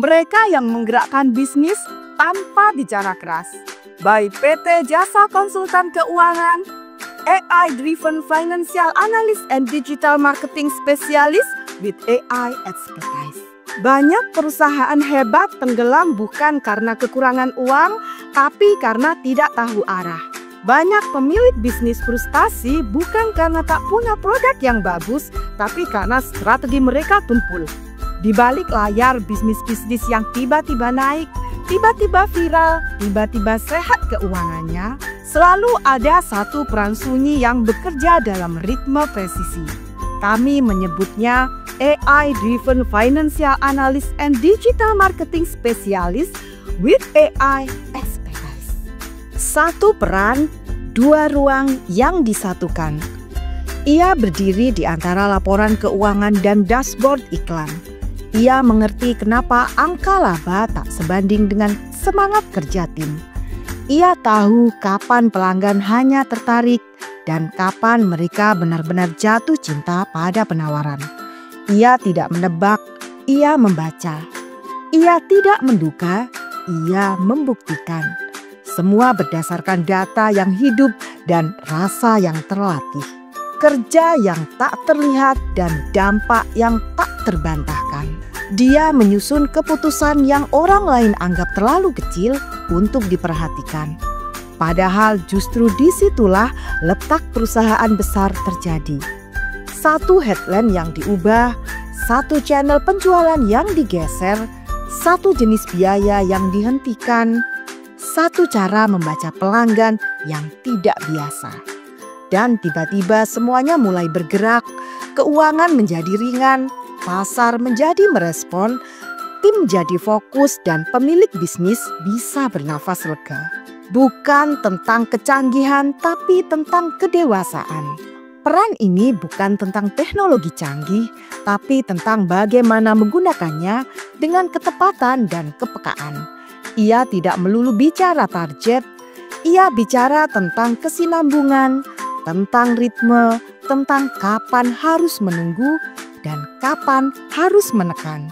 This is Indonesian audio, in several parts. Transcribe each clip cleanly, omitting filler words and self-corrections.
Mereka yang menggerakkan bisnis tanpa bicara keras. By PT Jasa Konsultan Keuangan, AI-Driven Financial Analyst and Digital Marketing Specialist with AI Expertise. Banyak perusahaan hebat tenggelam bukan karena kekurangan uang, tapi karena tidak tahu arah. Banyak pemilik bisnis frustasi bukan karena tak punya produk yang bagus, tapi karena strategi mereka tumpul. Di balik layar bisnis-bisnis yang tiba-tiba naik, tiba-tiba viral, tiba-tiba sehat keuangannya, selalu ada satu peran sunyi yang bekerja dalam ritme presisi. Kami menyebutnya AI-Driven Financial Analyst and Digital Marketing Specialist with AI Expertise. Satu peran, dua ruang yang disatukan. Ia berdiri di antara laporan keuangan dan dashboard iklan. Ia mengerti kenapa angka laba tak sebanding dengan semangat kerja tim. Ia tahu kapan pelanggan hanya tertarik dan kapan mereka benar-benar jatuh cinta pada penawaran. Ia tidak menebak, ia membaca. Ia tidak menduga, ia membuktikan. Semua berdasarkan data yang hidup dan rasa yang terlatih. Kerja yang tak terlihat dan dampak yang tak terbantahkan. Dia menyusun keputusan yang orang lain anggap terlalu kecil untuk diperhatikan. Padahal justru disitulah letak perusahaan besar terjadi. Satu headline yang diubah, satu channel penjualan yang digeser, satu jenis biaya yang dihentikan, satu cara membaca pelanggan yang tidak biasa. Dan tiba-tiba semuanya mulai bergerak, keuangan menjadi ringan, pasar menjadi merespon, tim jadi fokus dan pemilik bisnis bisa bernafas lega. Bukan tentang kecanggihan tapi tentang kedewasaan. Peran ini bukan tentang teknologi canggih, tapi tentang bagaimana menggunakannya dengan ketepatan dan kepekaan. Ia tidak melulu bicara target, ia bicara tentang kesinambungan, tentang ritme, tentang kapan harus menunggu, dan kapan harus menekan.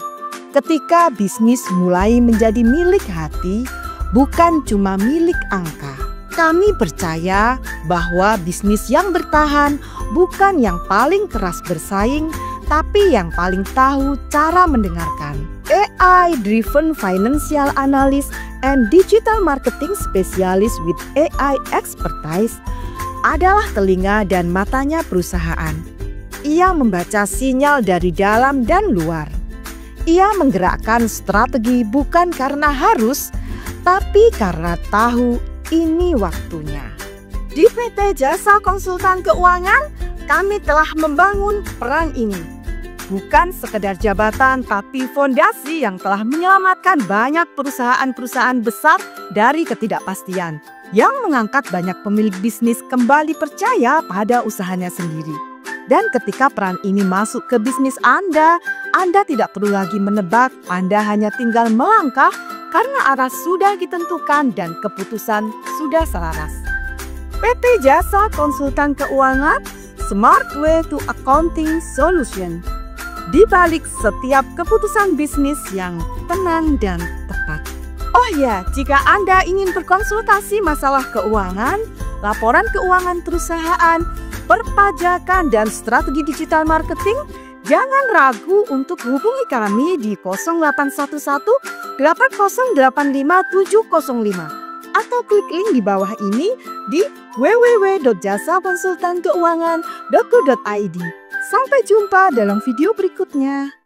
Ketika bisnis mulai menjadi milik hati, bukan cuma milik angka. Kami percaya bahwa bisnis yang bertahan bukan yang paling keras bersaing, tapi yang paling tahu cara mendengarkan. AI-Driven Financial Analyst and Digital Marketing Specialist with AI Expertise adalah telinga dan matanya perusahaan. Ia membaca sinyal dari dalam dan luar. Ia menggerakkan strategi bukan karena harus, tapi karena tahu ini waktunya. Di PT Jasa Konsultan Keuangan, kami telah membangun peran ini. Bukan sekedar jabatan, tapi fondasi yang telah menyelamatkan banyak perusahaan-perusahaan besar dari ketidakpastian, yang mengangkat banyak pemilik bisnis kembali percaya pada usahanya sendiri. Dan ketika peran ini masuk ke bisnis Anda tidak perlu lagi menebak, Anda hanya tinggal melangkah karena arah sudah ditentukan dan keputusan sudah selaras. PT Jasa Konsultan Keuangan, Smart Way to Accounting Solution. Di balik setiap keputusan bisnis yang tenang dan tepat. Oh ya, jika Anda ingin berkonsultasi masalah keuangan, laporan keuangan perusahaan, perpajakan, dan strategi digital marketing, jangan ragu untuk hubungi kami di 0811 8085 705 atau klik link di bawah ini di www.jasakonsultankeuangan.co.id. Sampai jumpa dalam video berikutnya.